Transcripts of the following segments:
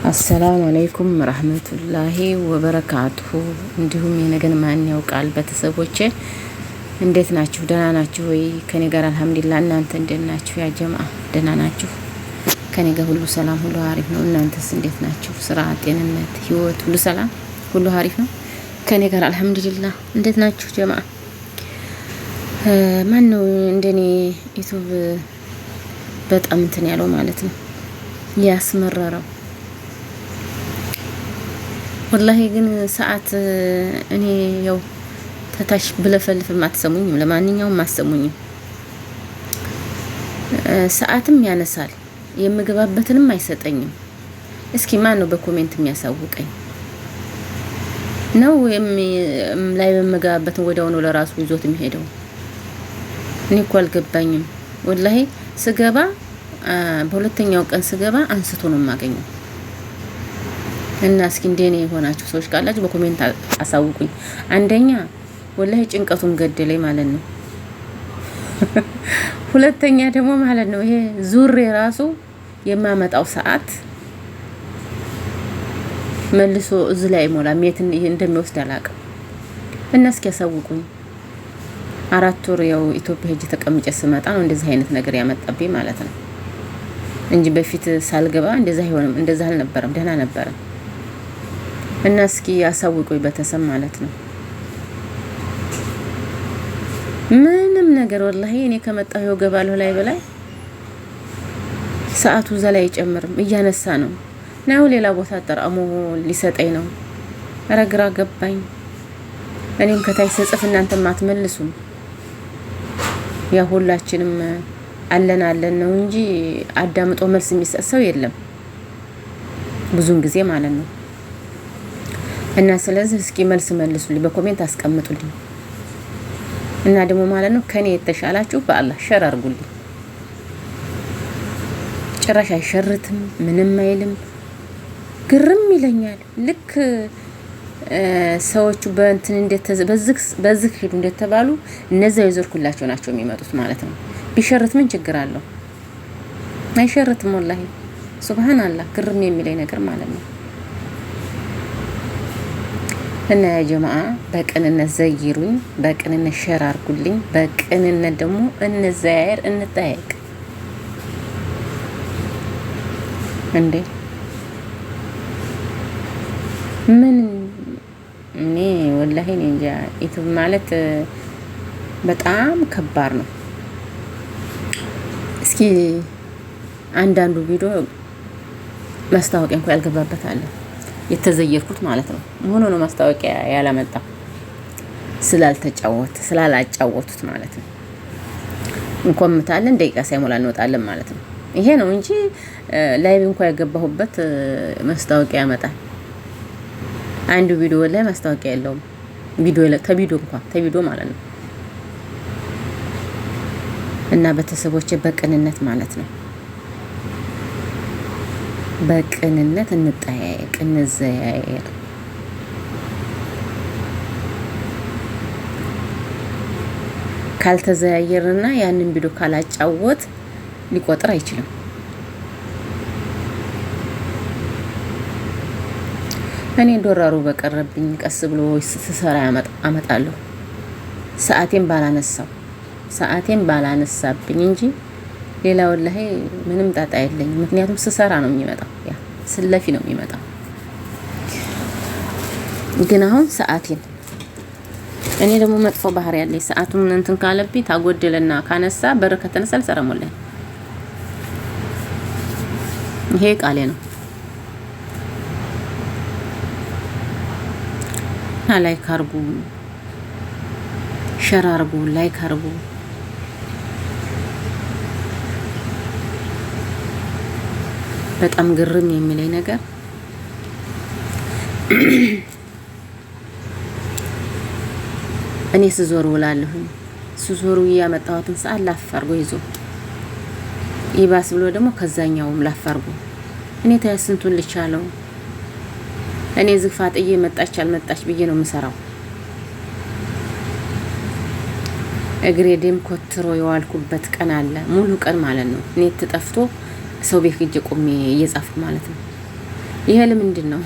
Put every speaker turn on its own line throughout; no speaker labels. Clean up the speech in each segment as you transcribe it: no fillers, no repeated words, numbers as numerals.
አሰላሙ አለይኩም ረህመቱላሂ ወበረካቱሁ። እንዲሁም የነገን ማን ያውቃል። ቤተሰቦቼ እንዴት ናችሁ? ደህና ናችሁ ወይ? ከኔ ጋር አልሐምዱሊላህ። እናንተ እንዴት ናችሁ? ያ ጀማ ደህና ናችሁ? ከኔ ጋር ሁሉ ሰላም፣ ሁሉ አሪፍ ነው። እናንተስ እንዴት ናችሁ? ስራ፣ ጤንነት፣ ህይወት ሁሉ ሰላም፣ ሁሉ አሪፍ ነው። ከኔ ጋር አልሐምዱሊላህ። እንዴት ናችሁ ጀማ? ማን ነው እንደኔ ዩቲዩብ በጣም እንትን ያለው ማለት ነው ያስመረረው? ወላሂ ግን ሰዓት እኔ ያው ተታሽ ብለፈልፍም አትሰሙኝም። ለማንኛውም አትሰሙኝም። ሰዓትም ያነሳል፣ የምገባበትንም አይሰጠኝም። እስኪ ማን ነው በኮሜንት የሚያሳውቀኝ ነው? ላይ በመገባበትን ወዲያው ነው ለራሱ ይዞት የሚሄደው። እኔ እኮ አልገባኝም ወላሂ። ስገባ በሁለተኛው ቀን ስገባ አንስቶ ነው የማገኘው። እና እስኪ እንደኔ የሆናችሁ ሰዎች ካላችሁ በኮሜንት አሳውቁኝ። አንደኛ ወላሂ ጭንቀቱን ገደለኝ ማለት ነው። ሁለተኛ ደግሞ ማለት ነው ይሄ ዙሬ ራሱ የማመጣው ሰዓት መልሶ እዚህ ላይ ሞላም የት እንደሚወስድ አላውቅም። እና እስኪ ያሳውቁኝ። 4 ወር ያው ኢትዮጵያ ሄጄ ተቀምጬ ስመጣ ነው እንደዚህ አይነት ነገር ያመጣብኝ ማለት ነው እንጂ በፊት ሳልገባ እንደዛ አይሆንም። እንደዛ አልነበረም፣ ደህና ነበረ። እና እስኪ ያሳውቁኝ ቤተሰብ ማለት ነው። ምንም ነገር ወላሂ እኔ ከመጣሁ ገባለሁ ላይ በላይ ሰዓቱ እዛ ላይ አይጨምርም፣ እያነሳ ነው ነው ሌላ ቦታ አጠራሞ ሊሰጠኝ ነው። ረግራ ገባኝ። እኔም ከታይ ስጽፍ እናንተም አትመልሱም። ያ ሁላችንም አለን ነው እንጂ አዳምጦ መልስ የሚሰጥ ሰው የለም ብዙን ጊዜ ማለት ነው። እና ስለዚህ እስኪ መልስ መልሱልኝ፣ በኮሜንት አስቀምጡልኝ። እና ደግሞ ማለት ነው ከኔ የተሻላችሁ በአላህ ሸር አድርጉልኝ። ጭራሽ አይሸርትም፣ ምንም አይልም። ግርም ይለኛል። ልክ ሰዎቹ በእንትን በዝክ ሄዱ እንደተባሉ እነዚያው የዞርኩላቸው ናቸው የሚመጡት ማለት ነው። ቢሸርት ምን ችግር አለው? አይሸርትም ወላሂ ሱብሃንአላህ። ግርም የሚለኝ ነገር ማለት ነው። እና ያ ጀማዓ በቅንነት ዘይሩኝ፣ በቅንነት ሸር አድርጉልኝ፣ በቅንነት ደግሞ እንዘያየር፣ እንጠያየቅ። እንዴ ምን እኔ ወላሂ እኔ እንጃ። ዩቲዩብ ማለት በጣም ከባድ ነው። እስኪ አንዳንዱ ቪዲዮ ማስታወቂያ እንኳን ያልገባበት አለ፣ የተዘየርኩት ማለት ነው። ሆኖ ነው ማስታወቂያ ያላመጣ ስላላጫወቱት ማለት ነው። እንኳን ምታለን ደቂቃ ሳይሞላ እንወጣለን ማለት ነው። ይሄ ነው እንጂ ላይቭ እንኳን ያገባሁበት ማስታወቂያ ያመጣል። አንዱ ቪዲዮ ላይ ማስታወቂያ የለውም። ተቪዲዮ ማለት ነው። እና ቤተሰቦቼ በቅንነት ማለት ነው፣ በቅንነት እንጠያየቅ፣ እንዘያየር። ካልተዘያየርና ያንን ቪዲዮ ካላጫወት ሊቆጥር አይችልም። እኔ ዶራሩ በቀረብኝ ቀስ ብሎ ስሰራ አመጣለሁ። ሰዓቴን ባላነሳብኝ እንጂ ሌላ ወላሂ ምንም ጣጣ የለኝም። ምክንያቱም ስሰራ ነው የሚመጣው፣ ያ ስለፊ ነው የሚመጣው። ግን አሁን ሰዓቴን እኔ ደግሞ መጥፎ ባህሪ ያለኝ ሰዓቱን እንትን ካለብኝ ታጎደለና ካነሳ በር ከተነሳ አልሰራም ወላሂ። ይሄ ቃሌ ነው። ላይክ አርጉ፣ ሸር አርጉ፣ ላይክ አርጉ። በጣም ግርም የሚለኝ ነገር እኔ ስዞር ውላለሁ። ስዞሩ ያመጣሁትን ሰዓት ላፋርጎ ይዞ ይባስ ብሎ ደግሞ ከዛኛውም ላፋርጎ እኔ ታያስንቱን ልቻለው። እኔ ዝፋጥዬ መጣች አልመጣች ብዬ ነው የምሰራው። እግሬ ደም ኮትሮ የዋልኩበት ቀን አለ፣ ሙሉ ቀን ማለት ነው። እኔ ተጠፍቶ ሰው ቤት ሂጅ ቆሜ እየጻፍኩ ማለት ነው። ይሄ ለምንድን ነው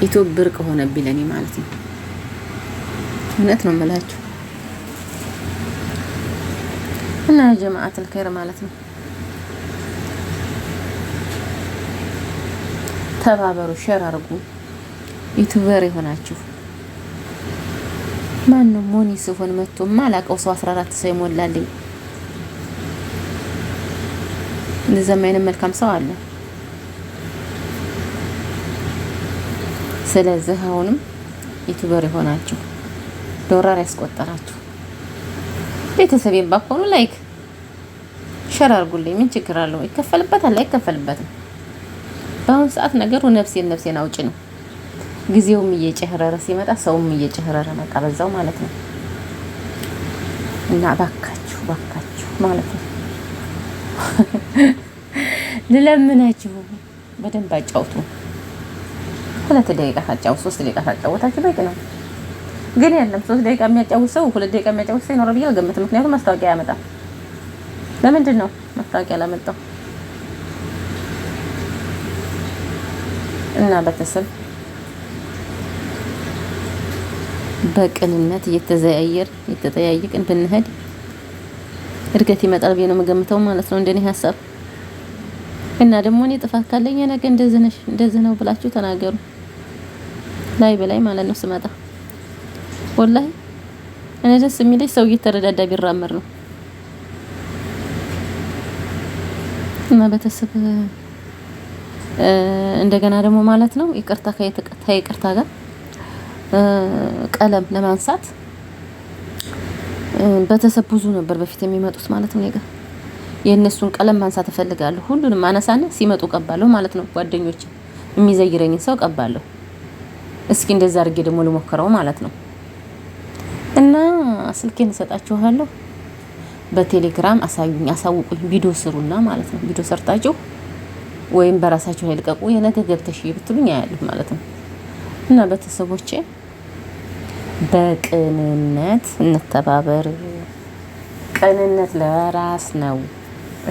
ዩቲዩብ ብርቅ ሆነብኝ ለኔ ማለት ነው። እውነት ነው የምላችሁ እና ጀማዓተል ኸይር ማለት ነው። ተባበሩ፣ ሼር አድርጉ። ዩቲዩበር የሆናችሁ ማን ነው ሞኒ ሲሆን መጥቶ ማላቀው ሰው 14 ሰው ይሞላልኝ። እንደዛም አይነት መልካም ሰው አለ። ስለዚህ አሁንም ዩቲዩበር የሆናችሁ ዶላር ያስቆጠራችሁ ቤተሰቤን ባኮኑ ላይክ ሼር አድርጉልኝ። ምን ችግር አለው? ይከፈልበታል አይከፈልበትም? በአሁን ሰዓት ነገሩ ነፍሴን አውጪ ነው። ጊዜውም እየጨህረረ ሲመጣ ሰውም እየጨህረረ መጣ በዛው ማለት ነው። እና ባካችሁ ማለት ነው ልለምናችሁ በደንብ አጫውቱ። 2 ደቂቃ ታጫውቱ፣ 3 ደቂቃ ታጫውታችሁ በቂ ነው። ግን የለም 3 ደቂቃ የሚያጫውት ሰው 2 ደቂቃ የሚያጫውት ሰው ይኖር ብዬ አልገምትም። ምክንያቱም ማስታወቂያ ያመጣል። ለምንድን ነው ማስታወቂያ ላመጣው? እና ቤተሰብ በቅንነት እየተጠያየቅን ብንሄድ እድገት ይመጣል ብዬ ነው የምገምተው ማለት ነው እንደኔ ሀሳብ። እና ደግሞ እኔ ጥፋት ካለኝ ነገ እንደዚህ ነው ብላችሁ ተናገሩ። ላይ በላይ ማለት ነው ስመጣ ወላሂ እኔ ደስ የሚለኝ ሰው እየተረዳዳ ቢራመር ነው። እና ቤተሰብ እንደገና ደግሞ ማለት ነው ይቅርታ ጋር ቀለም ለማንሳት ቤተሰብ ብዙ ነበር በፊት የሚመጡት ማለት ነው። ነገር የእነሱን ቀለም ማንሳት እፈልጋለሁ። ሁሉንም አነሳና ሲመጡ ቀባለሁ ማለት ነው። ጓደኞቼ የሚዘይረኝን ሰው ቀባለሁ። እስኪ እንደዛ አድርጌ ደግሞ ልሞክረው ማለት ነው። እና ስልኬን እሰጣችኋለሁ። በቴሌግራም አሳውቁኝ። ቪዲዮ ስሩና ማለት ነው። ቪዲዮ ሰርታችሁ ወይም በራሳችሁ ላይ ልቀቁ። የነገ ገብተሽ ብትሉኝ አያለሁ ማለት ነው። እና ቤተሰቦቼ በቅንነት እንተባበር። ቅንነት ለራስ ነው።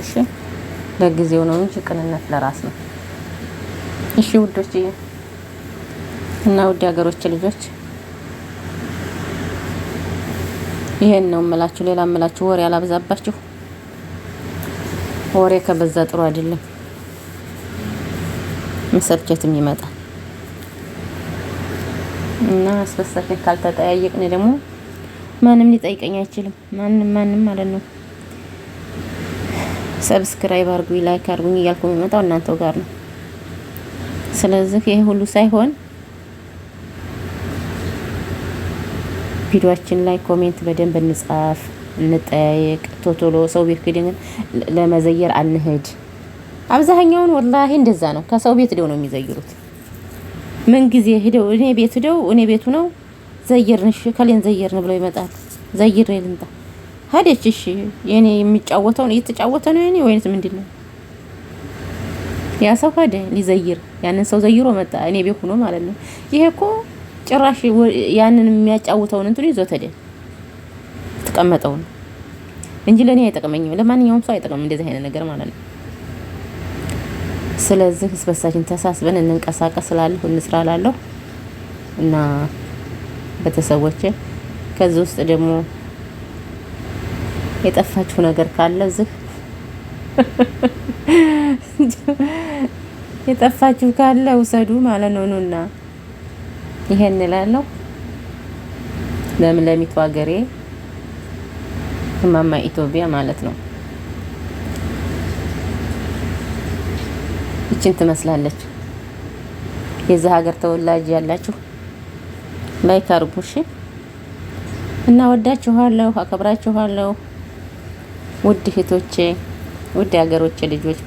እሺ ለጊዜው ነው እንጂ ቅንነት ለራስ ነው። እሺ ውዶች እና ውድ ሀገሮች ልጆች ይሄን ነው የምላችሁ። ሌላ የምላችሁ ወሬ አላብዛባችሁ። ወሬ ከበዛ ጥሩ አይደለም፣ መሰልቸትም ይመጣል። እና አስበሳችን ካልተጠያየቅን ደግሞ ማንም ሊጠይቀኝ አይችልም። ማንም ማለት ነው። ሰብስክራይብ አድርጉኝ፣ ላይክ አድርጉኝ እያልኩ የሚመጣው እናንተው ጋር ነው። ስለዚህ ይሄ ሁሉ ሳይሆን ቪዲዮአችን ላይ ኮሜንት በደንብ እንጻፍ፣ እንጠያየቅ። ቶቶሎ ሰው ቤት ሄደን ለመዘየር አንሄድ። አብዛኛውን ወላሂ እንደዛ ነው። ከሰው ቤት ሄደው ነው የሚዘይሩት። ምን ጊዜ ሄደው እኔ ቤቱ ነው ዘይርንሽ ከሌን ዘይርን ብለው ይመጣሉ። ዘይር ልምጣ ሄደች። እሺ የኔ የሚጫወተውን እየተጫወተ ነው የኔ ወይንስ ምንድነው? ያ ሰው ሄደ ሊዘይር፣ ያንን ሰው ዘይሮ መጣ እኔ ቤት ሆኖ ማለት ነው። ይሄ እኮ ጭራሽ ያንን የሚያጫውተውን እንትን ይዞ ተደ ተቀመጠው እንጂ ለኔ አይጠቅመኝም። ለማንኛውም ሰው አይጠቅምም እንደዚህ አይነት ነገር ማለት ነው። ስለዚህ ስበሳችን ተሳስበን እንንቀሳቀስ እላለሁ፣ እንስራ እላለሁ። እና ቤተሰቦቼ ከዚህ ውስጥ ደግሞ የጠፋችሁ ነገር ካለ እዚህ የጠፋችሁ ካለ ውሰዱ ማለት ነው። ኑና ይሄን እላለሁ። ለምለሚቱ ሀገሬ እማማ ኢትዮጵያ ማለት ነው። ይችን ትመስላለች። የዚህ ሀገር ተወላጅ ያላችሁ ላይክ አድርጉ እሺ። እና ወዳችኋለሁ፣ አከብራችኋለሁ። ውድ እህቶቼ፣ ውድ ሀገሮቼ ልጆች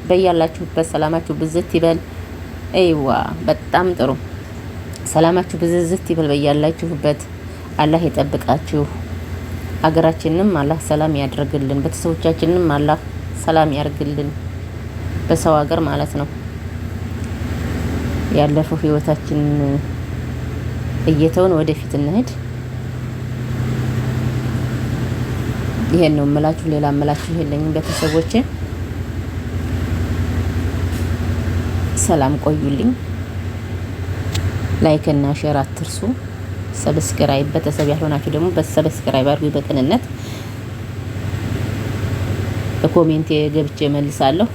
በያላችሁበት ሰላማችሁ ብዝት ይበል። አይዋ በጣም ጥሩ። ሰላማችሁ ብዝዝት ይበል በያላችሁበት። አላህ ይጠብቃችሁ። ሀገራችንንም አላህ ሰላም ያድርግልን። ቤተሰቦቻችንንም አላህ ሰላም ያርግልን። በሰው ሀገር ማለት ነው። ያለፈው ህይወታችን እየተውን ወደፊት እንሄድ። ይሄን ነው የምላችሁ። ሌላ የምላችሁ የለኝም ቤተሰቦቼ። ሰላም ቆዩልኝ። ላይክ እና ሼር አትርሱ። ሰብስክራይብ ቤተሰብ ያልሆናችሁ ደግሞ በሰብስክራይብ አድርጉ። በቅንነት በኮሜንት ገብቼ መልሳለሁ።